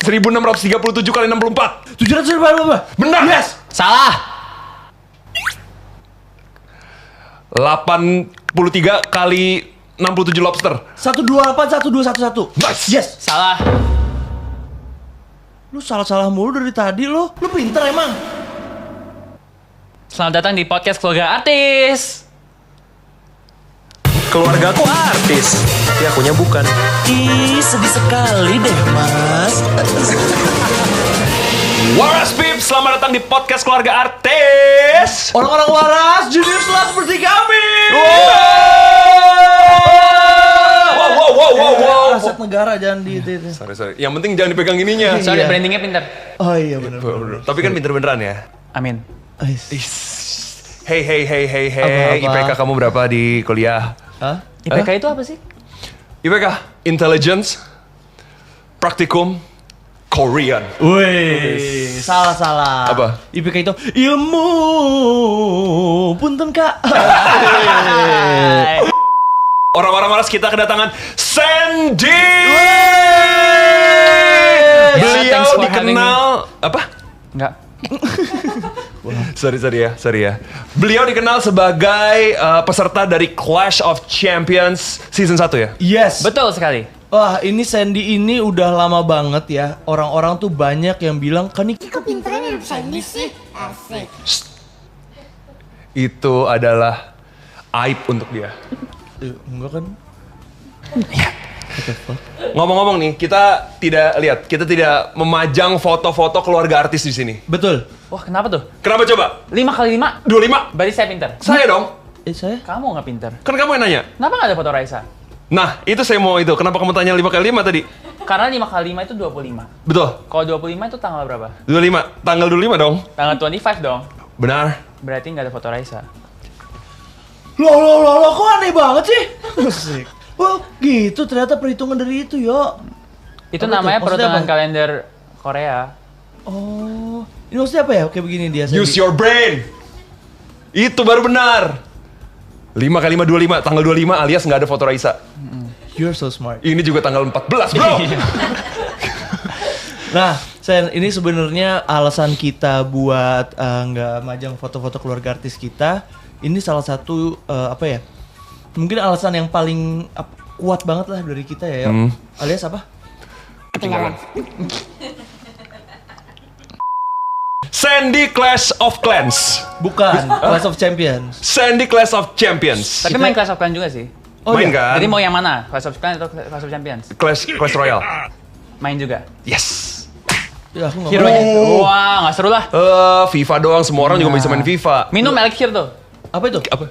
1637 kali 64. 700 berapa? Benar. Yes. Salah. 83 kali 67 lobster. 128 1211. Nice. Yes. Salah. Lu salah-salah mulu dari tadi lo. Lu pinter emang. Selamat datang di podcast Keluarga Artis. Keluargaku artis, tapi akunya bukan. Ih, sedih sekali deh, Mas. Waras Pips, selamat datang di podcast Keluarga Artis. Orang-orang waras, juniors lah seperti kami. Wow. Aset negara jangan di itu. Sorry. Yang penting jangan dipegang ininya. Sorry, Iya. brandingnya pintar. Oh iya benar. Tapi kan pinter beneran ya. Amin. Hey. Apa-apa? IPK kamu berapa di kuliah? Hah? IPK itu apa sih? IPK Intelligence Praktikum Korean. Wih, salah. Apa? IPK itu ilmu. Punten Kak. Orang-orang malas kita kedatangan Sandy. Beliau thanks for dikenal apa? Enggak. Sorry ya. Beliau dikenal sebagai peserta dari Clash of Champions season 1 ya? Yes. Betul sekali. Wah, ini Sandy ini udah lama banget ya. Orang-orang tuh banyak yang bilang, kan ini Kok pinternya mirip Sandy sih? Asik. Itu adalah aib untuk dia. enggak kan? Ngomong-ngomong nih, kita tidak memajang foto-foto keluarga artis di sini. Betul. Wah, kenapa tuh? Kenapa coba? 5 kali 5? 25. Berarti saya pintar. Saya dong. Saya? Kamu nggak pintar. Kan kamu yang nanya. Kenapa nggak ada foto Raisa? Nah, itu saya mau itu. Kenapa kamu tanya 5 kali 5 tadi? Karena 5 kali 5 itu 25. Betul. Kalau 25 itu tanggal berapa? 25. Tanggal 25 dong. Tanggal 25 dong. Benar. Berarti nggak ada foto Raisa. Loh, kok aneh banget sih? Musik. Oh, gitu ternyata perhitungan dari itu, yo. Itu Apa namanya tuh? Maksudnya perhitungan apa? kalender Korea. Oh, ini maksudnya apa ya? Kayak begini dia. Sandy. Use your brain. Itu baru benar. 5 kali 5 25. Tanggal 25 alias nggak ada foto Raisa. You're so smart. Ini juga tanggal 14, bro. Nah, Sen, ini sebenarnya alasan kita buat nggak majang foto-foto keluarga artis kita. Ini salah satu apa ya? Mungkin alasan yang paling kuat banget lah dari kita ya. Alias apa? Ketinggalan. Sandy Clash of Clans. Bukan, Clash of Champions. Sandy Clash of Champions. Tapi main Clash of Clans juga sih. Oh, Main iya? kan? Jadi mau yang mana? Clash of Clans atau Clash of Champions? Clash Royale. Main juga. Yes. Ya, aku nggak Hero-nya. mau. Wah, nggak seru lah. FIFA doang. Semua orang juga bisa main FIFA. Minum elixir tuh. Apa itu? Apa?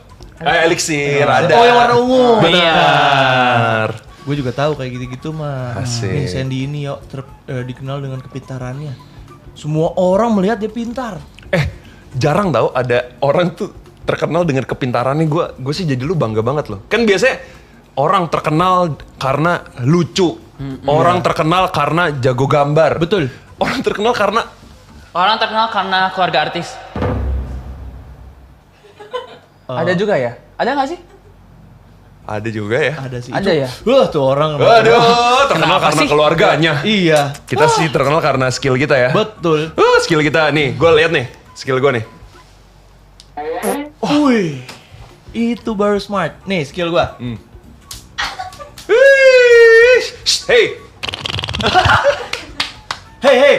Elixir ada. Oh, yang warna ungu. Benar. Gue juga tahu kayak gitu-gitu mah. Asik. Nih Sandy ini yo dikenal dengan kepintarannya. Semua orang melihat dia pintar. Jarang tau ada orang tuh terkenal dengan kepintarannya. Gue sih jadi lu bangga banget loh. Kan biasanya orang terkenal karena lucu. Orang terkenal karena jago gambar. Betul. Orang terkenal karena keluarga artis. Ada juga ya? Ada nggak sih? ada juga ya. Ada sih. Ada ya? Wah, tuh orang. Waduh, terkenal Kenapa karena sih? keluarganya. Iya. Kita sih terkenal karena skill kita ya. Betul. Skill kita nih, gue lihat nih, skill gue nih. Wih. Itu baru smart. Nih, skill gua. Hey, Hey.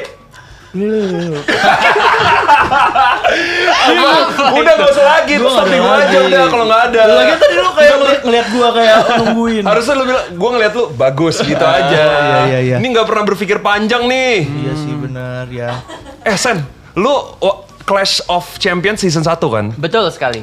udah gak usah lagi, Gua stop nggak di gue ada aja lagi. udah kalau nggak ada. Lagi tadi lu kayak ngeliat gua kayak nungguin. Harusnya lu bilang, gue ngeliat lu bagus gitu aja. iya. Ini nggak pernah berpikir panjang nih. Iya sih benar ya. Sen, lu Clash of Champions season 1 kan? Betul sekali.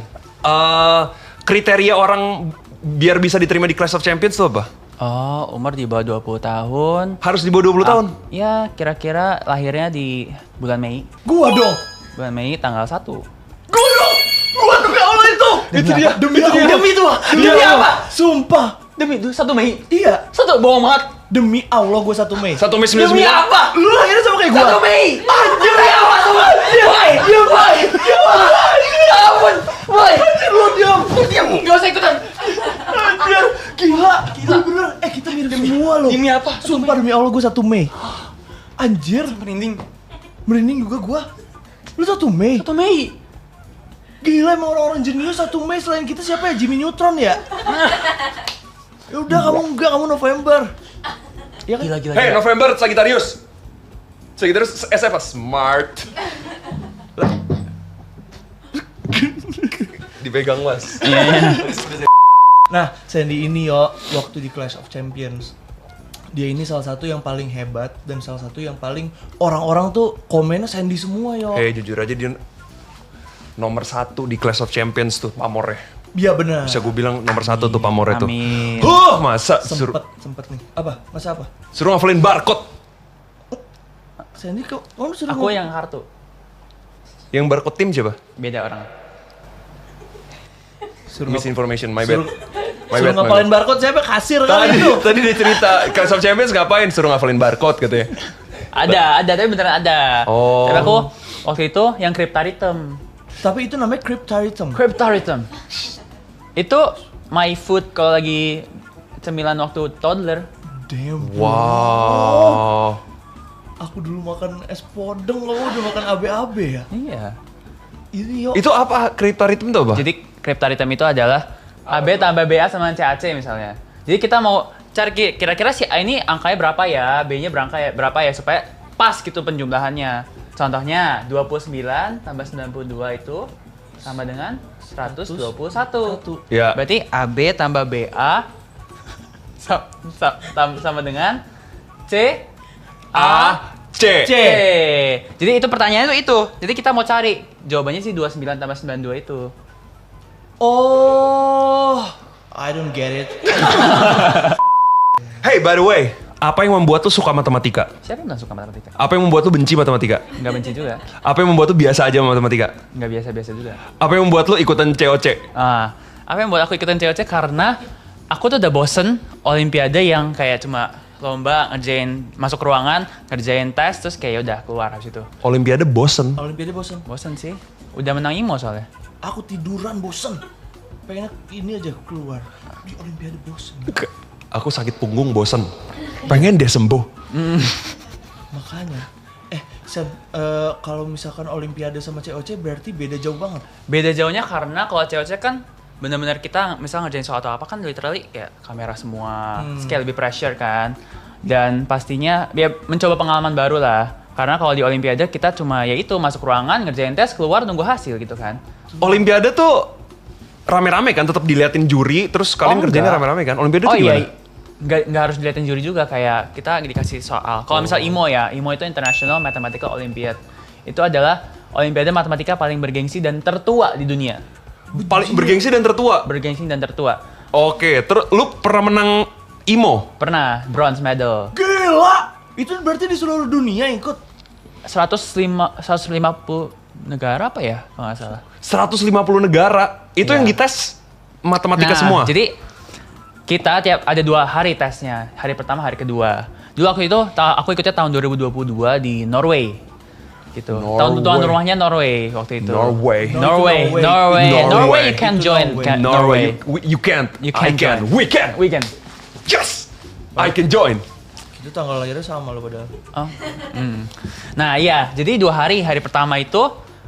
Kriteria orang biar bisa diterima di Clash of Champions tuh apa? Oh, umur di bawah 20 tahun. Harus di bawah 20 tahun? Ya, kira-kira lahirnya di bulan Mei. Gua dong. Bulan Mei tanggal 1. Gua demi Allah itu. Itu dia. Demi itu. Demi apa? Sumpah. Demi itu 1 Mei. Iya. 1 bohong banget. Demi Allah gua 1 Mei. 1 Mei 99? Demi apa? Lu lahirnya sama kayak gua. 1 Mei. Demi apa? Ya ampun. Boy, Lu diam. enggak usah ikutan. Gila. Bener. Kita mirip semua loh. Demi apa? Sumpah demi Allah gua 1 Mei. Anjir, merinding juga gua. Lu 1 Mei? 1 Mei. Gila, emang orang-orang jenius 1 Mei selain kita siapa ya? Jimmy Neutron ya? Ya udah, kamu November. Ya kan? Gila. Hey, November, Sagittarius. Sagittarius S apa? Smart. Dipegang Mas. Nah, Sandy ini waktu di Clash of Champions, dia ini salah satu yang paling hebat dan salah satu yang paling orang-orang tuh komennya Sandy semua Jujur aja dia nomor 1 di Clash of Champions tuh pamornya. Iya benar. Bisa gue bilang nomor 1 tuh pamornya tuh. Amin. Masa Sempet nih. Masa apa? suruh ngafalin barcode. Sandy kamu suruh Aku yang kartu. Yang barcode tim siapa? Beda orang. Misinformation, my bad. suruh ngapalin barcode siapa? Kasir kali itu. Tadi dia cerita Clash of Champions ngapain suruh ngafalin barcode katanya. Ada, tapi beneran ada. Oh. Tapi aku waktu itu yang Cryptaritum. Tapi itu namanya Cryptaritum. Itu my food kalau lagi cemilan waktu toddler. Damn. Wow. Aku dulu makan es podeng, kamu udah makan AB-AB ya? Iya. Ini Itu apa? Cryptaritum itu apa? Jadi Cryptaritum itu adalah AB tambah BA sama CAC misalnya. Jadi kita mau cari kira-kira si A ini angkanya berapa ya, B-nya berapa ya supaya pas gitu penjumlahannya. Contohnya 29 tambah 92 itu sama dengan 121. Ya. Berarti AB tambah BA sama dengan C C. Jadi itu pertanyaannya itu. Jadi kita mau cari jawabannya sih 29 tambah 92 itu. Oh, I don't get it. Hey, by the way, apa yang membuat lu suka matematika? Siapa yang bilang suka matematika? Apa yang membuat lu benci matematika? Nggak benci juga. Apa yang membuat lu biasa aja sama matematika? Nggak biasa-biasa juga. Apa yang membuat lu ikutan COC? Apa yang buat aku ikutan COC karena aku tuh udah bosen olimpiade yang kayak cuma lomba ngerjain masuk ruangan, ngerjain tes terus kayak udah keluar habis itu. Olimpiade bosen. Olimpiade bosen. Bosen sih. Udah menang IMO soalnya. Aku tiduran bosen. Pengen ini aja keluar. Di Olimpiade bosen. Aku sakit punggung bosen. Pengen deh sembuh. Makanya. Sam, kalau misalkan Olimpiade sama COC berarti beda jauh banget. Beda jauhnya karena kalau COC kan benar-benar kita misal ngerjain soal atau apa kan literally kayak kamera semua, kayak lebih pressure kan. Dan pastinya ya mencoba pengalaman baru lah. Karena kalau di Olimpiade kita cuma ya itu masuk ruangan, ngerjain tes, keluar nunggu hasil gitu kan. Olimpiade tuh rame-rame kan, tetap diliatin juri, terus kalian kerjainnya enggak. rame-rame kan? Olimpiade tuh Iya, gimana? nggak harus diliatin juri juga, kayak kita dikasih soal. Kalau misal IMO ya, IMO itu International Mathematical Olympiad. Itu adalah Olimpiade matematika paling bergengsi dan tertua di dunia. Paling bergengsi dan tertua? Bergengsi dan tertua. Oke, terus lu pernah menang IMO? Pernah, bronze medal. Gila! Itu berarti di seluruh dunia ikut? 150 negara apa ya, kalau nggak salah. 150 negara, itu Iya. yang dites matematika Nah, semua? Jadi kita tiap ada 2 hari tesnya, hari pertama, hari kedua. Dulu aku ikutnya tahun 2022 di Norway, gitu. Tahun tuan rumahnya Norway waktu itu. Norway. Norway, you can Itu join. Norway. Norway. You can't. You I can can. join. We can. We can. Yes. I can join. Itu tanggal lahirnya sama lo padahal. Oh. Nah iya, jadi 2 hari. Hari pertama itu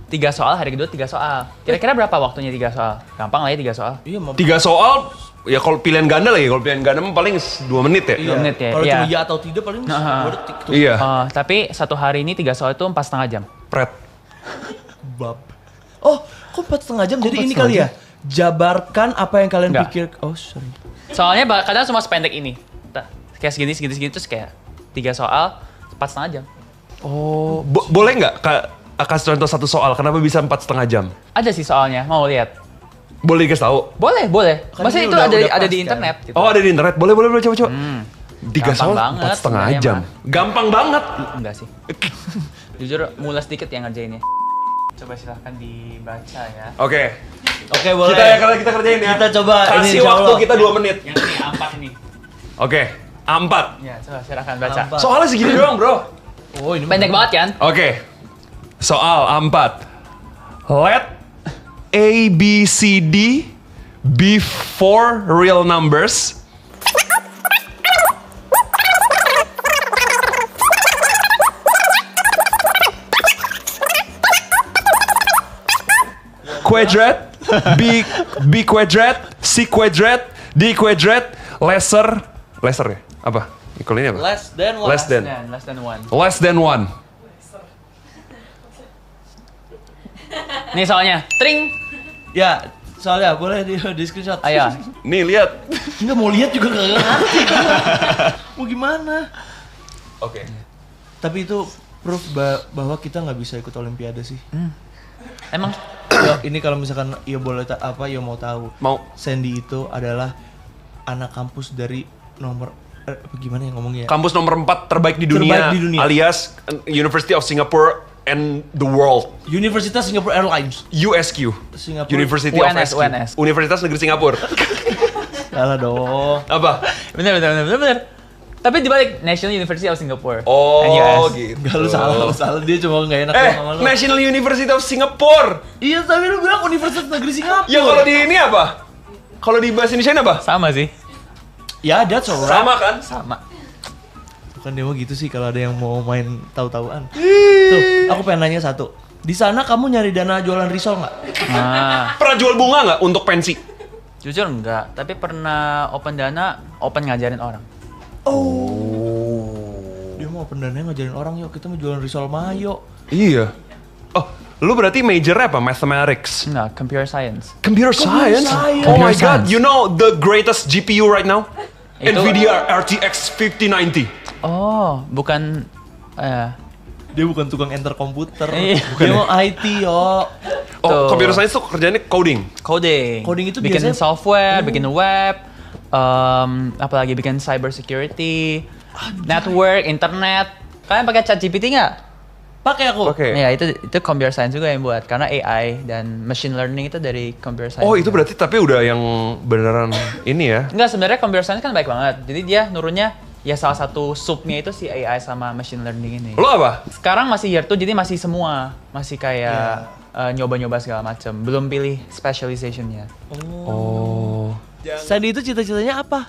3 soal, hari kedua 3 soal. Kira-kira berapa waktunya 3 soal? Gampang lah ya 3 soal. Iya, 3 soal, ya kalau pilihan ganda lagi. Kalau pilihan ganda mah paling 2 menit ya. 2 menit ya. Kalau Iya. cuma ya atau tidak paling 2 detik tuh. Iya. Tapi 1 hari ini 3 soal itu 4,5 jam. Pret. Bab. Oh, kok 4,5 jam? Jadi 4,5 ini kali ya? Jabarkan apa yang kalian Enggak. pikir. Oh, sorry. Soalnya kadang cuma sependek ini. Kayak segini terus kayak 3 soal 4,5 jam. Oh, boleh nggak kasih contoh 1 soal? Kenapa bisa 4,5 jam? Ada sih soalnya, mau lihat? Boleh dikasih tahu? Boleh. Kan Maksudnya ini itu udah ada pas, di kan? internet gitu. Oh, ada di internet. Boleh coba. 3 Gampang soal banget 4,5 sebenarnya jam. mah. Gampang banget. Enggak sih. Jujur mulas dikit yang ngerjainnya. Coba silahkan dibaca ya. Oke. Oke, boleh. Kita kerjain ya. Kita coba ini, Kasih insya waktu Allah. kita 2 menit. Yang ini A4 ini. Oke. A4. Ya, coba silahkan baca. A4. Soalnya segini doang, bro. Oh, ini Pendek banget kan? Oke. Soal A4. Let A, B, C, D be 4 real numbers. quadrat, B quadrat, C quadrat, D quadrat, lesser ya? Apa? Kalau ini apa? Less than one. Less than. Less than one. Less than one. Nih soalnya, tring. Ya, soalnya boleh di screenshot. Ayo. Nih lihat. Enggak mau lihat juga nggak ngerti. Mau gimana? Oke. Tapi itu proof bahwa kita nggak bisa ikut Olimpiade sih. Emang Yo, ini kalau misalkan Yo boleh Yo mau tahu. Mau. Sandy itu adalah anak kampus dari nomor gimana ya ngomongnya? Kampus nomor 4 terbaik di dunia, Terbaik di dunia. alias University of Singapore and the world. Universitas Singapore Airlines. USQ. Singapura. University of UNS, SQ. UNS. Universitas Negeri Singapura. Salah dong. Apa? bener. Tapi dibalik National University of Singapore. Oh, and US. gitu. Gak lu salah dia cuma nggak enak sama lu. National University of Singapore. Iya tapi lu bilang Universitas Negeri Singapura. Ya kalau di ini apa? Kalau di bahasa Indonesia apa? Sama sih. Ya that's alright. Sama kan? Sama. Bukan dia mau gitu sih kalau ada yang mau main tahu-tahuan. Tuh, aku pengen nanya satu. Di sana kamu nyari dana jualan risol nggak? Nah, Pernah jual bunga nggak untuk pensi? jujur enggak, tapi pernah open ngajarin orang. Dia mau open dana ngajarin orang yuk, kita mau jualan risol mayo. Iya. Oh, lu berarti major apa? Mathematics. Enggak, computer science. Computer science? science. Oh my Computer god, science. you know the greatest GPU right now? Itu- Nvidia RTX 5090. Oh, bukan Dia bukan tukang enter komputer. Iya. Dia mau IT yo. Oh, Tuh. computer science tuh kerjanya coding. coding. Coding itu bikin biasanya- software, bikin web, apalagi bikin cyber security, network, internet. Kalian pakai ChatGPT nggak? Pakai aku. Oke. Ya itu computer science juga yang buat karena AI dan machine learning itu dari computer science. Oh, itu juga. berarti tapi udah yang beneran ini ya. Enggak, sebenarnya computer science kan baik banget. Jadi dia nurunnya ya salah satu subnya itu si AI sama machine learning ini. Lo apa? Sekarang masih year 2 jadi masih semua. Masih kayak nyoba-nyoba segala macam. Belum pilih specializationnya. Oh. Sandy itu cita-citanya apa?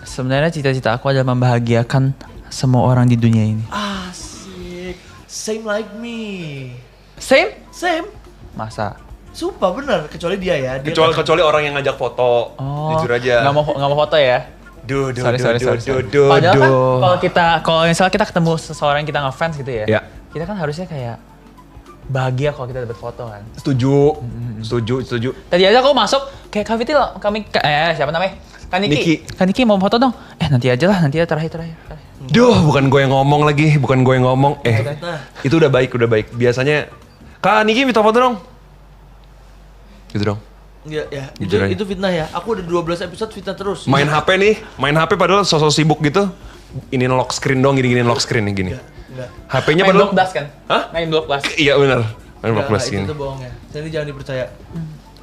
Sebenarnya cita-cita aku adalah membahagiakan semua orang di dunia ini. Asik. Same like me. Same? Same. Masa? Sumpah bener, kecuali dia ya. Dia Kecuali orang yang ngajak foto. Oh, Jujur aja. nggak mau foto ya? Sorry. Padahal kan kalau misalnya kita ketemu seseorang yang kita ngefans gitu ya, Ya. kita kan harusnya kayak bahagia kalau kita dapat foto kan. Setuju. Tadi aja aku masuk kayak siapa namanya? Niki. Kak Niki mau foto dong. Nanti aja terakhir. Duh, bukan gue yang ngomong lagi, Nah. Itu udah baik. Biasanya, Kak Niki minta foto dong. Gitu dong. Ya, Jujur aja. itu fitnah ya. Aku udah 12 episode fitnah terus. Main HP padahal sosok sibuk gitu. Ini lock screen dong, gini lock screen nih gini. Enggak. HP-nya Main padahal. block blast kan? Hah? Main block blast. Iya benar. Main block Enggak, blast itu gini. tuh bohong ya. Jadi jangan dipercaya.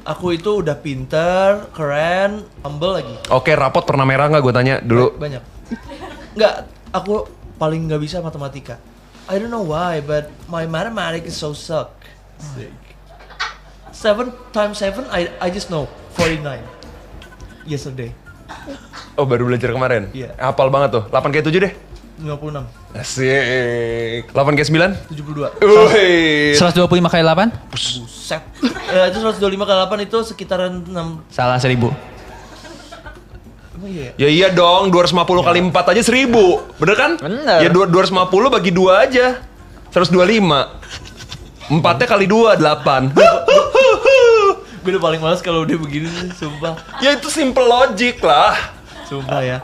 Aku itu udah pinter, keren, humble lagi. Oke, rapot pernah merah nggak gue tanya dulu? Banyak. Enggak, aku paling nggak bisa matematika. I don't know why, but my mathematics is so suck. 7 times 7, I just know 49. Yesterday. Oh, baru belajar kemarin? Iya. Hafal banget tuh. 8 kayak 7 deh. 56, Asik. 8 kayak 9? 72. Wih. 125 kali 8? Buset. Itu 125 kali 8 itu sekitaran 6. Salah 1000. Emang iya ya? Ya iya dong, 250 kali 4 aja 1000. Bener kan? Bener. Ya 250 bagi 2 aja. 125. 4-nya kali 2, 8. Gue udah paling males kalau udah begini nih, sumpah. Ya itu simple logic lah. Sumpah ya.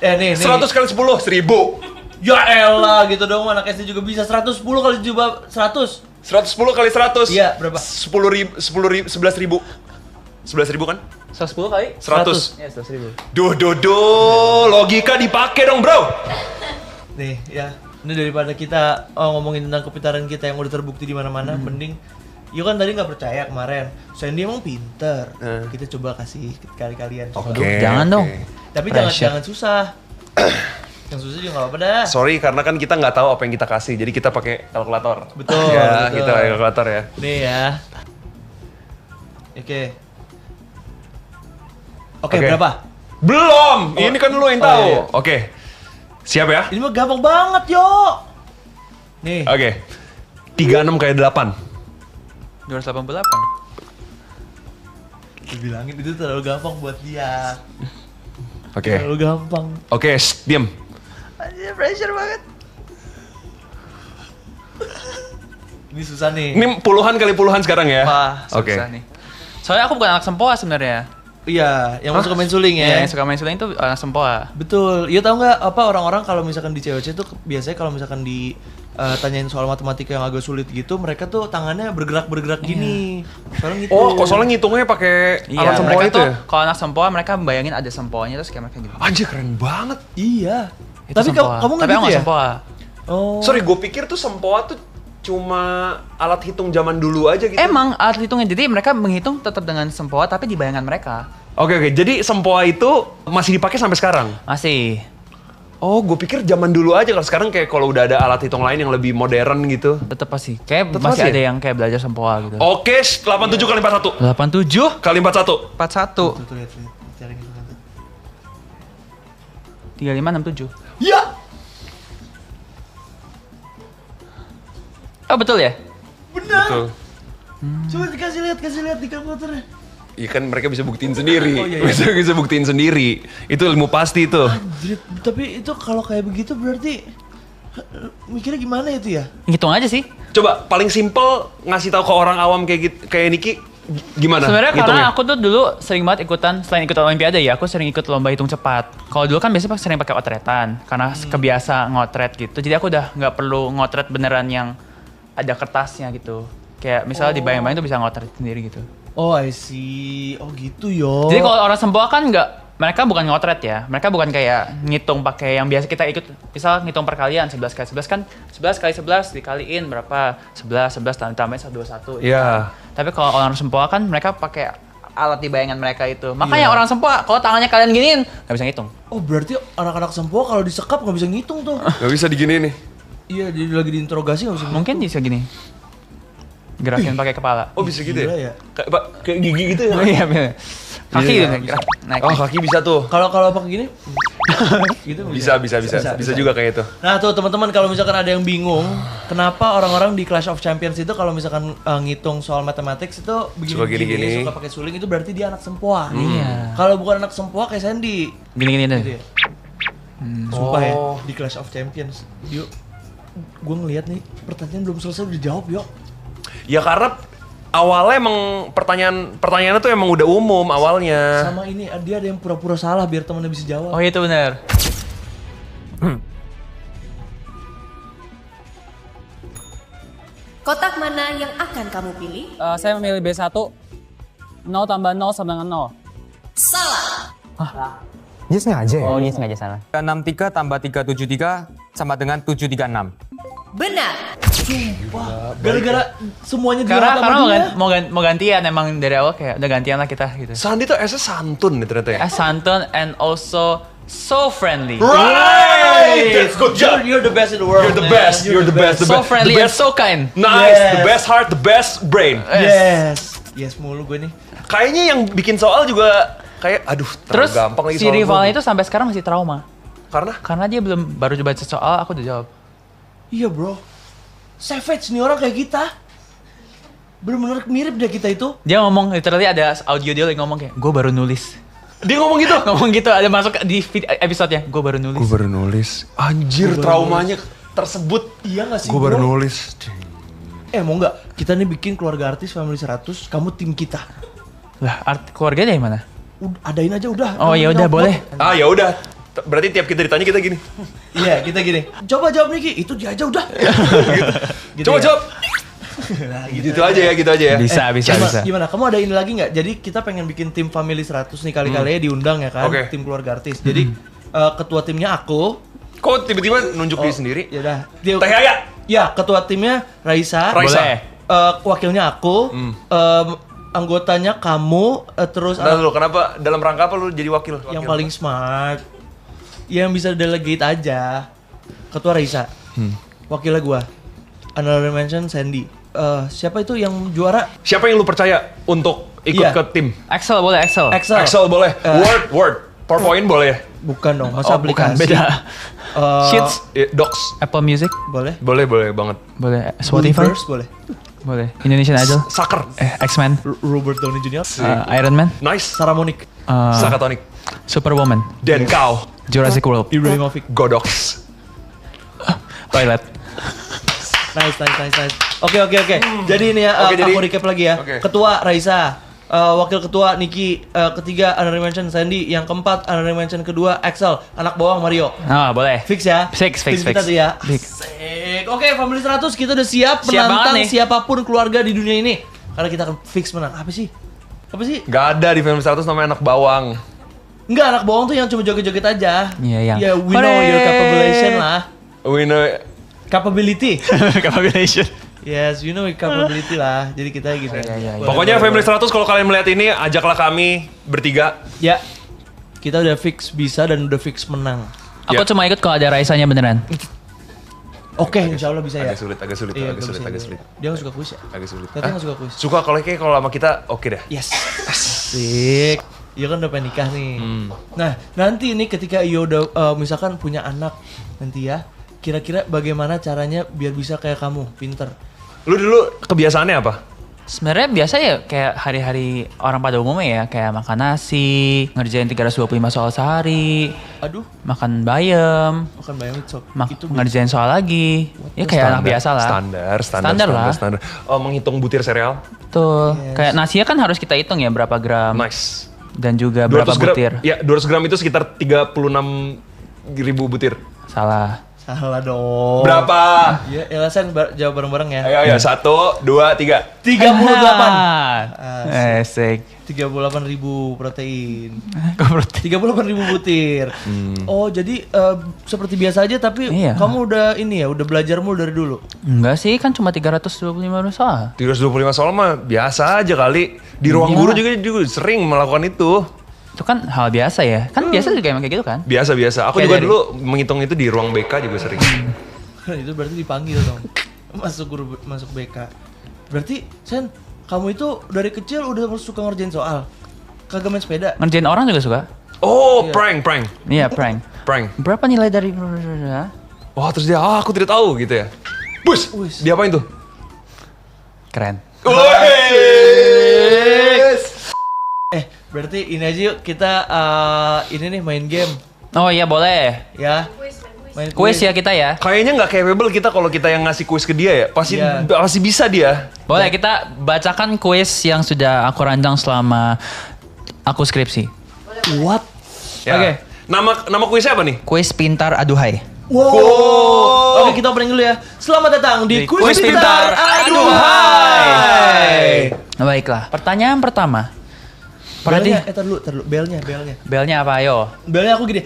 Nih. 100 kali 10, 1000. Ya elah gitu dong, anak SD juga bisa. 110 kali 100. 110 kali 100. Iya, berapa? 11.000 kan? 110 kali? 100. Ya, 100.000. Logika dipakai dong, bro. Nih ya, ini daripada kita ngomongin tentang kepintaran kita yang udah terbukti di mana-mana, mending Yo kan tadi nggak percaya kemarin, Sandy emang pinter. Kita coba kasih kalian. Oke. Jangan dong. Tapi Pressure. jangan susah. Yang susah juga nggak apa-apa dah. Sorry karena kan kita nggak tahu apa yang kita kasih, jadi kita pakai kalkulator. Betul, Ya, betul. kita pakai kalkulator ya. Nih ya. Oke, Oke. berapa? Belum. Ini kan lu yang Oh, tahu. iya. Oke. Siap ya? Ini mah gampang banget yo. Nih, Oke. 36 kali 8. 288. Gue bilangin itu terlalu gampang buat dia. Oke. Terlalu gampang. Oke, diam. Anjir, pressure banget. Ini susah nih. Ini puluhan kali puluhan sekarang ya. Wah, Oke. susah nih. Soalnya aku bukan anak sempoa sebenarnya. Iya, yang suka main suling ya. Iya, yang suka main suling itu anak sempoa. Betul. Iya tahu nggak apa orang-orang kalau misalkan di COC itu biasanya kalau misalkan tanyain soal matematika yang agak sulit gitu, mereka tuh tangannya bergerak-bergerak gini. Soalnya gitu. Oh, kok soalnya ngitungnya pakai alat sempoa mereka itu tuh ya? kalau anak sempoa mereka bayangin ada sempoanya terus kayak mereka gitu. Anjir, keren banget. Iya. Itu Tapi sempoa. kamu nggak Tapi aku gitu nggak ya? sempoa. Oh. Sorry, gue pikir tuh sempoa tuh cuma alat hitung zaman dulu aja gitu. Emang alat hitungnya, jadi mereka menghitung tetap dengan sempoa tapi di bayangan mereka. Oke, jadi sempoa itu masih dipakai sampai sekarang? Masih. Oh, gue pikir zaman dulu aja. Kalau sekarang kayak kalau udah ada alat hitung lain yang lebih modern gitu. Tetap masih. Kayak Tetep masih masih ada ya? yang kayak belajar sempoa gitu. Oke, 87 kali 41. 87 Kali 41. 41 Tuh, lihat. Cari gitu. 3567. Ya. Oh, betul ya? Benar. Betul. Coba kasih lihat di kalkulatornya. Iya kan mereka bisa buktiin sendiri. Oh, iya, iya. Bisa buktiin sendiri. Itu ilmu pasti itu. Anjir, tapi itu kalau kayak begitu berarti mikirnya gimana itu ya? Ngitung aja sih. Coba paling simple ngasih tahu ke orang awam kayak gitu, kayak Niki gimana? Sebenarnya karena ngitungnya? aku tuh dulu sering banget ikutan, selain ikutan olimpiade ya, aku sering ikut lomba hitung cepat. Kalau dulu kan biasanya sering pakai otretan, karena kebiasa ngotret gitu. Jadi aku udah nggak perlu ngotret beneran yang ada kertasnya gitu. Kayak misalnya dibayang-bayang tuh bisa ngotret sendiri gitu. Oh, I see. Oh, gitu yo. Jadi kalau orang sempoa kan mereka bukan ngotret ya. Mereka bukan kayak ngitung pakai yang biasa kita ikut. Misal ngitung perkalian 11 kali 11 kan 11 kali 11 dikaliin berapa? 11 tambahin 121. Iya. Tapi kalau orang sempoa kan mereka pakai alat di bayangan mereka itu. Makanya orang sempoa kalau tangannya kalian giniin nggak bisa ngitung. Oh, berarti anak-anak sempoa kalau disekap nggak bisa ngitung tuh. Gak bisa diginiin nih. Iya, jadi lagi diinterogasi nggak bisa. Mungkin bisa gini. Gerakin pakai kepala. Oh bisa gitu Gila ya? ya. Kayak gigi gitu ya? Iya, bener. Kaki Iya, gitu bisa. naik. Oh kaki bisa tuh. Kalau pakai gini, gitu Bisa juga kayak itu. Nah tuh teman-teman kalau misalkan ada yang bingung, kenapa orang-orang di Clash of Champions itu kalau misalkan ngitung soal mathematics itu Suka gini-gini. suka pakai suling itu berarti dia anak sempoa. Iya. Kalau bukan anak sempoa kayak Sandy. Gini-gini deh. Gitu ya. Sumpah ya Oh. di Clash of Champions. Yuk, gue ngeliat nih pertanyaan belum selesai udah dijawab yuk. Ya karena awalnya emang pertanyaannya tuh emang udah umum awalnya. Sama ini dia ada yang pura-pura salah biar temennya bisa jawab. Oh itu benar. Kotak mana yang akan kamu pilih? Saya memilih B1. 0 tambah 0 sama dengan 0. Salah. Dia sengaja ya? Oh, ini sengaja salah. 63 tambah 373 sama dengan 736. Benar. Gara-gara semuanya Karena dijawab sama dia. mau gantian emang dari awal kayak udah gantian lah kita gitu. Sandi tuh S-nya santun nih ternyata ya. Santun and also so friendly. Right! That's good job. You're the best in the world. You're the man. best. You're the best. So friendly the and best. so kind. Nice. Yes. The best heart, the best brain. Yes mulu gue nih. Kayaknya yang bikin soal juga kayak aduh Terus terlalu gampang lagi si soal rivalnya gua. itu sampai sekarang masih trauma. Karena Dia baru coba soal aku udah jawab. Iya bro. Savage nih orang kayak kita. Bener-bener mirip deh kita itu. Dia ngomong literally ada audio dia lagi ngomong kayak gue baru nulis. dia ngomong gitu. Ngomong gitu ada masuk di episode-nya. Gue baru nulis. Gue baru nulis. Anjir traumanya tersebut. Iya gak sih Gue baru nulis. Mau nggak? Kita nih bikin keluarga artis Family 100. Kamu tim kita. Lah, keluarganya dari mana? Adain aja udah. Oh ya udah boleh. Ah ya udah. Berarti tiap kita ditanya kita gini. Iya kita gini. Coba jawab Niki. Itu dia aja udah. Gitu Coba ya. jawab. Gitu aja ya. Bisa. Gimana? Kamu ada ini lagi nggak? Jadi kita pengen bikin tim Family 100 nih kali-kali diundang ya kan? Oke. Tim keluarga artis. Jadi ketua timnya aku. Kok tiba-tiba nunjuk diri sendiri? Ya udah. Teh Yaya. Ya, ketua timnya Raisa. Boleh. Wakilnya aku. Anggotanya kamu. Terus Nah lu kenapa dalam rangka apa lu jadi wakil? yang paling smart. Yang bisa delegate aja. Ketua Raisa. Wakilnya gua. Honorable mention Sandy. Siapa itu yang juara? Siapa yang lu percaya untuk ikut Iya. ke tim? Excel boleh Excel. Excel boleh. Word. PowerPoint boleh. Bukan dong, masa Oh, bukan, aplikasi. beda. Eh, Sheets, Docs. Apple Music, Boleh. Boleh banget. boleh Spotify. Weverse boleh. Boleh. Indonesian Idol. Soccer. X-Men. Robert Downey Jr. Iron Man. Nice. Sarah Monik. Sakatonik. Superwoman. Dan kau. Jurassic World. Ibrahimovic. Godox. Toilet. Nice. Oke. Jadi ini ya, Oke, jadi- aku recap lagi ya. Oke. Ketua Raisa, wakil ketua Niki, ketiga honorary mention Sandy, yang keempat honorary mention kedua Axel, anak bawang Mario. Ah, boleh. Fix ya? Fix. kita tuh ya. Fix. Asik. Oke, Family 100 kita udah siap Siap banget menantang nih. siapapun keluarga di dunia ini. Karena kita akan fix menang. Apa sih? Gak ada di film 100 namanya anak bawang. Enggak, anak bawang tuh yang cuma joget-joget aja. Iya, yang- Ya, we know your capability lah. We know. Capability. Capability. Yes, you know your capability lah. Jadi kita gitu. Iya. Pokoknya Family 100 kalau kalian melihat ini, ajaklah kami bertiga. Ya. Kita udah fix bisa dan udah fix menang. Aku Ya. cuma ikut kalau ada Raisanya beneran. Oke, insya Allah bisa ya. Agak sulit. Iya, agak sulit. Dia gak suka kuis ya? Agak sulit. Katanya gak suka kuis. Suka kalau sama kita, oke deh. Yes. Asik. Iya kan udah pengen nikah nih. Nah, nanti ini ketika Iyo udah misalkan punya anak nanti ya, kira-kira bagaimana caranya biar bisa kayak kamu, pinter? Lu dulu kebiasaannya apa? Sebenarnya biasa ya kayak hari-hari orang pada umumnya ya, kayak makan nasi, ngerjain 325 soal sehari, Aduh, makan bayam, makan bayam itu. ngerjain soal lagi. Ya kayak anak biasa lah. Standar lah. Oh, menghitung butir sereal. Betul. Kayak nasinya kan harus kita hitung ya berapa gram Nice. dan juga berapa 200 gram. butir. Ya, 200 gram itu sekitar 36.000 butir. Salah. Salah dong. Berapa? Ya, Elasan jawab bareng-bareng ya. Ayo, 1, 2, 3. 38. Asik. 38.000 protein. Kok berarti? 38.000 butir. Oh, jadi seperti biasa aja tapi Iya. kamu udah ini ya, udah belajar mulu dari dulu. Enggak sih, kan cuma 325 soal. 325 soal mah biasa aja kali. Di ruang Iya. guru juga sering melakukan itu. Itu kan hal biasa ya. Kan biasa juga emang kayak gitu kan? Biasa-biasa. Aku Kayak juga dari- dulu menghitung itu di ruang BK juga sering. Itu berarti dipanggil dong. Masuk BK. Berarti Sen, kamu itu dari kecil udah suka ngerjain soal. Kagak main sepeda. Ngerjain orang juga suka. Oh, prank. Iya, prank. Prank. Berapa nilai dari... Wah, terus dia, aku tidak tahu gitu ya. Bus, Wis. dia apain tuh? Keren. Berarti ini aja yuk kita ini nih main game Oh iya, boleh. ya. Main Kuis ya kita ya. Kayaknya nggak capable kita kalau kita yang ngasih kuis ke dia ya. Pasti Iya. pasti bisa dia. Boleh, kita bacakan kuis yang sudah aku rancang selama aku skripsi. What? Ya. Oke. Nama kuisnya apa nih? Kuis pintar aduhai. Wow. Oke, kita opening dulu ya. Selamat datang di Kuis Pintar Aduhai. Nah, baiklah, pertanyaan pertama. Belnya, Perhati, tar dulu. Belnya. belnya apa ayo? Belnya aku gini.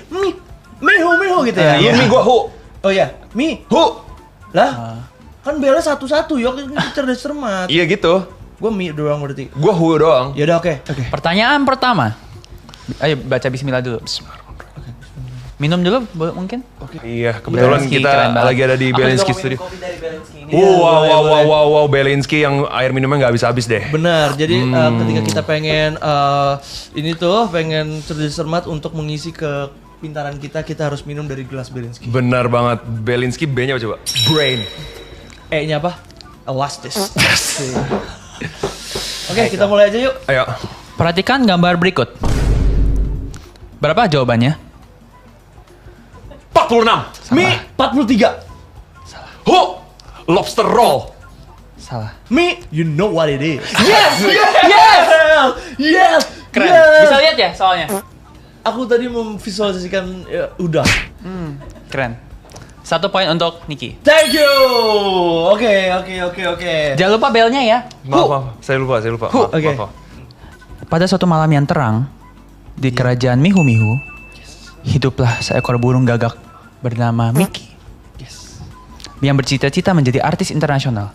Miho gitu ya. Lu mi gua hu. Oh ya, Mi. Hu. Lah. Kan belnya satu-satu, yuk cerdas cermat. Iya gitu. Gua Mi doang berarti. Gua hu doang. Ya udah oke. Pertanyaan pertama. Ayo baca bismillah dulu. Minum dulu mungkin? Iya, kebetulan Belinsky, kita keren banget. lagi ada di Belinsky Studio. Wow, Belinsky yang air minumnya nggak habis-habis deh. Benar. Jadi ketika kita pengen ini tuh pengen cerdas cermat untuk mengisi kepintaran kita harus minum dari gelas Belinsky. Benar banget. Belinsky B-nya apa coba? Brain. E-nya apa? Elastis. Oke, kita mulai aja yuk. Ayo. Perhatikan gambar berikut. Berapa jawabannya? 46. Mi 43. Hu. Lobster roll. Salah. Mi, you know what it is. Yes. Keren. Yes. Bisa lihat ya soalnya? Aku tadi memvisualisasikan ya, udah. Keren. 1 poin untuk Niki. Thank you. Oke. Jangan lupa belnya ya. Maaf. Saya lupa. Maaf, Oke. maaf. Pada suatu malam yang terang, di kerajaan Mihu-Mihu, hiduplah seekor burung gagak bernama Mickey. Yang bercita-cita menjadi artis internasional.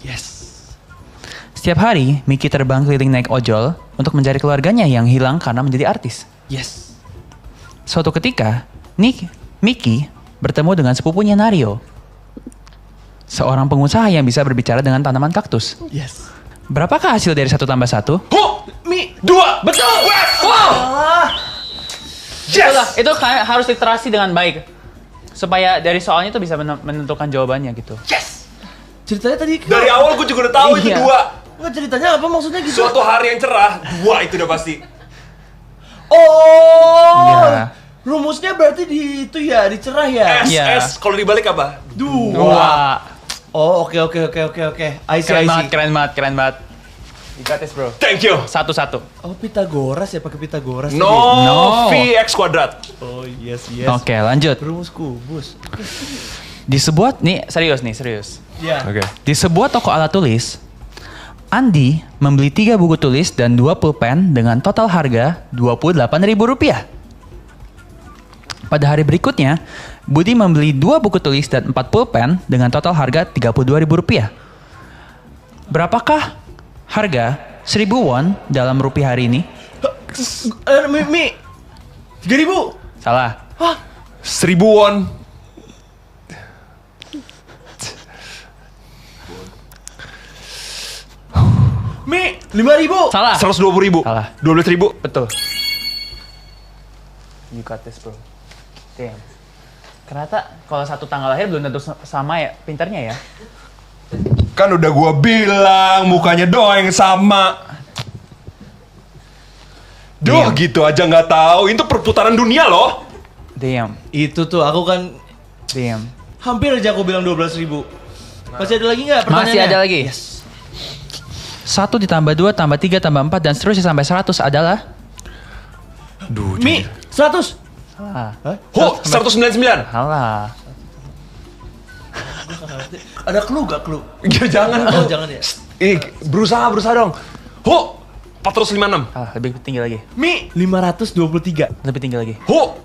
Setiap hari, Mickey terbang keliling naik ojol untuk mencari keluarganya yang hilang karena menjadi artis. Suatu ketika, Mickey bertemu dengan sepupunya Nario, seorang pengusaha yang bisa berbicara dengan tanaman kaktus. Berapakah hasil dari 1 tambah 1? Hu. Mi. 2. Betul. Yes. Itu kayak harus literasi dengan baik. Supaya dari soalnya itu bisa menentukan jawabannya gitu. Ceritanya tadi Dari awal gue juga udah tahu itu Iya. 2. Nggak, ceritanya apa maksudnya gitu? Suatu hari yang cerah, 2 itu udah pasti. Oh. Iya. Rumusnya berarti di itu ya, dicerah ya. S, Iya. S, kalau dibalik apa? Wah. Oh, oke. I see. Keren banget. You got this, bro. Thank you. 1-1. Oh, Pythagoras ya, pakai Pythagoras. No, No. VX kuadrat. tadi. Oh, yes. Oke, lanjut. Rumus kubus. Di sebuah serius. Ya. Oke. Di sebuah toko alat tulis, Andi membeli 3 buku tulis dan 2 pulpen dengan total harga Rp28.000. Pada hari berikutnya, Budi membeli 2 buku tulis dan 4 pulpen dengan total harga Rp32.000. Berapakah harga 1.000 won dalam rupiah hari ini? Mi. 3.000. Salah. 1000 won. Mi, 5.000. Salah. 120.000. Salah. 12.000. Betul. You got this, bro. Damn. Ternyata kalau satu tanggal lahir belum tentu sama ya pinternya ya. Kan udah gua bilang mukanya doang yang sama. Duh, gitu aja nggak tahu. Itu perputaran dunia loh. Damn. Itu tuh aku kan Damn. hampir aja aku bilang 12.000. Masih ada lagi nggak pertanyaannya? Masih ada lagi. 1 ditambah 2 tambah 3 tambah 4 dan seterusnya sampai 100 adalah? Duh, Mi, 100. Salah. Ho, 199. Salah. Ada clue gak clue? Ya, jangan. Oh, jangan ya. Berusaha dong. Ho, 456. Salah, lebih tinggi lagi. Mi, 523. Lebih tinggi lagi. Ho,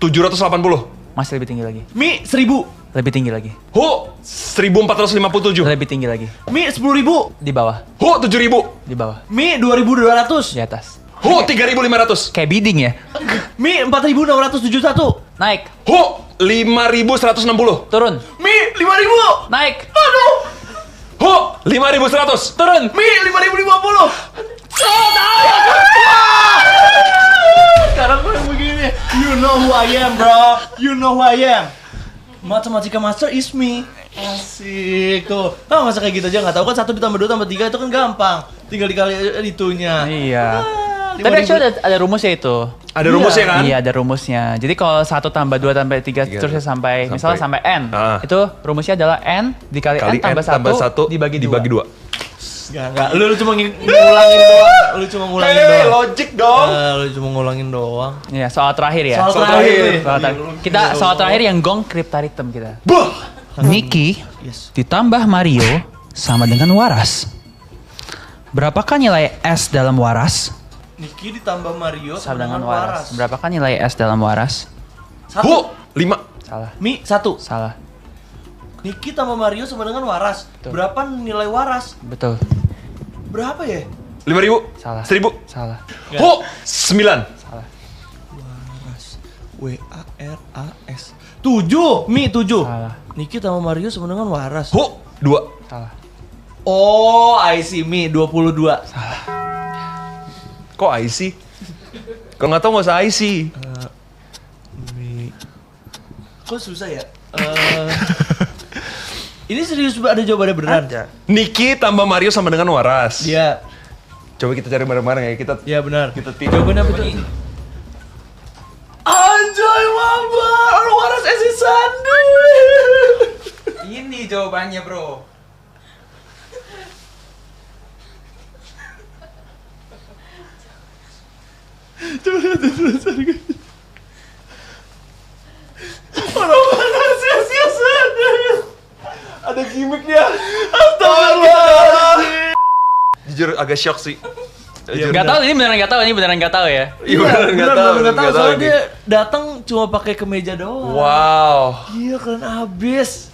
780. Masih lebih tinggi lagi. Mi, 1000. Lebih tinggi lagi. Ho, 1457. Lebih tinggi lagi. Mi, 10.000. Di bawah. Ho, 7000. Di bawah. Mi, 2.200. Di atas. Ho, 3500. Kayak bidding ya. Mi, 4.671. Naik. Ho, 5160. Turun. Mi, 5.000. Naik. Aduh. Ho, 5100. Turun. Mi, 5.050. Sekarang gue yang begini. You know who I am, bro. You know who I am. Matematika master is me. Asik tuh. Tahu masa kayak gitu aja nggak tahu kan 1 ditambah 2 tambah 3 itu kan gampang. Tinggal dikali itunya. Iya. Ah, Tapi actually ada rumusnya itu. Ada rumusnya kan? Iya, ada rumusnya. Jadi kalau 1 tambah 2 tambah 3 terusnya sampai misalnya sampai N. Itu rumusnya adalah N dikali N tambah 1 dibagi 2. Enggak. Lu cuma ngulangin doang. Lu cuma ngulangin doang. Logic dong. Lu cuma ngulangin doang. Iya, soal terakhir ya. Soal terakhir. Kita soal terakhir yang gong cryptaritum kita. Bah. Niki ditambah Mario sama dengan waras. Berapakah nilai S dalam waras? Niki ditambah Mario Sama dengan waras. Berapakah nilai S dalam waras? Ho, 5. Salah. Mi, 1. Salah. Niki tambah Mario sama dengan waras. Berapa nilai waras? Betul. Berapa ya? 5000. Salah. 1000. Salah. Ho, 9. Salah. W-A-R-A-S 7. Mi, 7. Salah. Niki tambah Mario sama dengan waras. Ho, 2. Salah. Oh, I see. Mi, 22. Kok IC? Kalau nggak tahu nggak usah IC. Mi. Kok susah ya? Ini serius ada jawabannya beneran? Niki tambah Mario sama dengan waras. Iya. Coba kita cari bareng-bareng ya. Kita Iya benar. kita tidur. Jawabannya apa tuh? Anjay, mama, waras esi Sandi. Ini jawabannya, bro. Waras esi Sandi. Ada gimmicknya. Astagfirullah. Jujur agak shock sih. Gak tahu, ini beneran gak tahu ya. Iya, beneran nggak tahu. Nggak tahu. nggak tahu Soalnya ini. dia datang cuma pakai kemeja doang. Wow. Iya keren abis.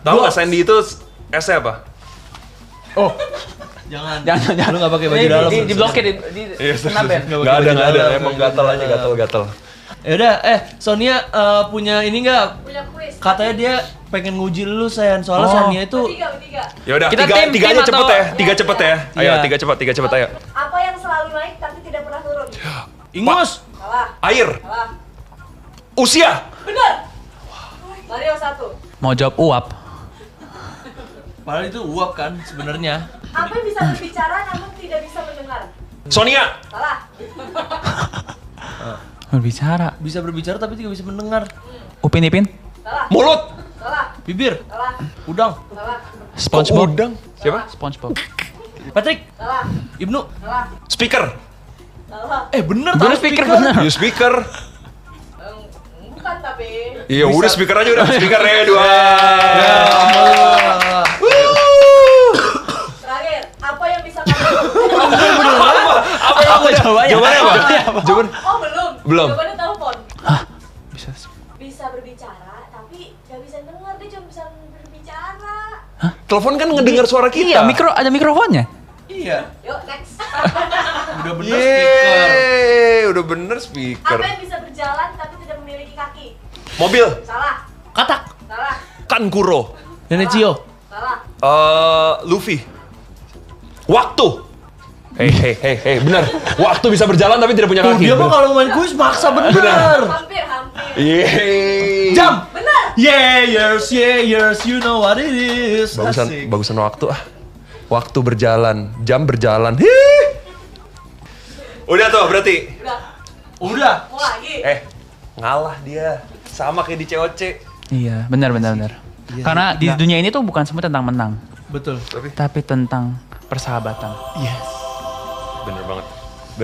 Tahu nggak Sandy itu S-nya apa? Jangan. Jangan. Lu nggak pakai baju dalam. Di blokir di kenapa ya? Nggak ada. Emang gatal aja, gatal. Yaudah, Sonia punya ini nggak? Punya kuis. Katanya dia pengen nguji lu Sayan. Soalnya Sonia itu Tiga. Ya udah, Kita tiga tim aja cepet atau- ya. 3 cepet ya. Ayo, Iya. 3 cepet ayo. Apa yang selalu naik tapi tidak pernah turun? ingus. Salah. Air. Salah. Usia. Benar. Mario 1. Mau jawab uap. Padahal itu uap kan sebenarnya. Apa yang bisa berbicara namun tidak bisa mendengar? Sonia. Salah. Berbicara. Bisa berbicara tapi tidak bisa mendengar. Upin Ipin. Salah. Mulut. Salah. Bibir. Salah. Udang. Salah. SpongeBob. Udang. Siapa? SpongeBob. Patrick. Salah. Ibnu. Salah. Speaker. Salah. Bener Bener tahu speaker bener. You speaker. Bukan tapi. Iya udah speaker aja udah. Speaker ya 2. Terakhir, apa yang bisa kamu? Apa jawabannya? Jawabannya apa? Jawaban. Oh belum. Belum. Jawabannya telepon. Bisa. Bisa berbicara tapi nggak bisa dengar, dia cuma bisa berbicara. Telepon kan ngedengar suara kita. Iya, ada mikrofonnya. Iya. Yuk next. Udah bener speaker. Yeay, udah bener speaker. Apa yang bisa berjalan tapi tidak memiliki kaki? Mobil. Salah. Katak. Salah. Kankuro. Nenek Cio. Salah. Luffy. Waktu. Hei, benar. Waktu bisa berjalan tapi tidak punya Tuh kaki. dia mah kalau main kuis maksa bener. Hampir. Yeay. Jam. Benar. Years, you know what it is. Asik. Bagusan waktu ah. Waktu berjalan, jam berjalan. Hih. Udah tuh berarti. Udah. Udah. Mau lagi. Ngalah dia. Sama kayak di COC. Iya, benar. Karena di dunia ini tuh bukan semua tentang menang, Betul. tapi tentang persahabatan. Yes. Bener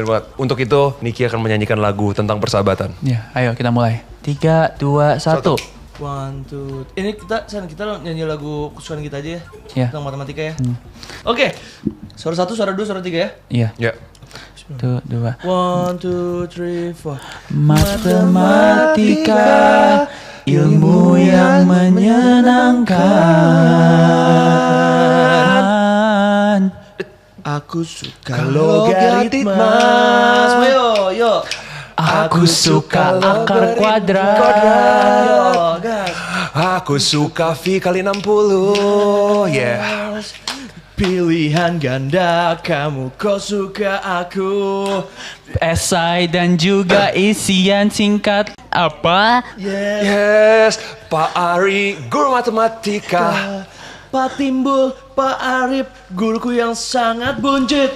banget. Untuk itu, Niki akan menyanyikan lagu tentang persahabatan. Ya, ayo kita mulai. 3, 2, 1. 1, 2. Ini kita nyanyi lagu kesukaan kita aja ya. Iya. Tentang matematika ya. Oke. Suara 1, suara 2, suara 3 ya. Iya. Ya. 1, 2. 1, 2, 3, 4. Matematika, ilmu yang menyenangkan. Aku suka logaritma. Semua yo. Aku suka akar kuadrat. Yo, gas. Aku suka V kali 60. Yeah. Pilihan ganda, kamu kau suka aku. Esai dan juga isian singkat apa? Yes. Pak Ari, guru matematika. Pak Timbul, Pak Arif, guruku yang sangat buncit.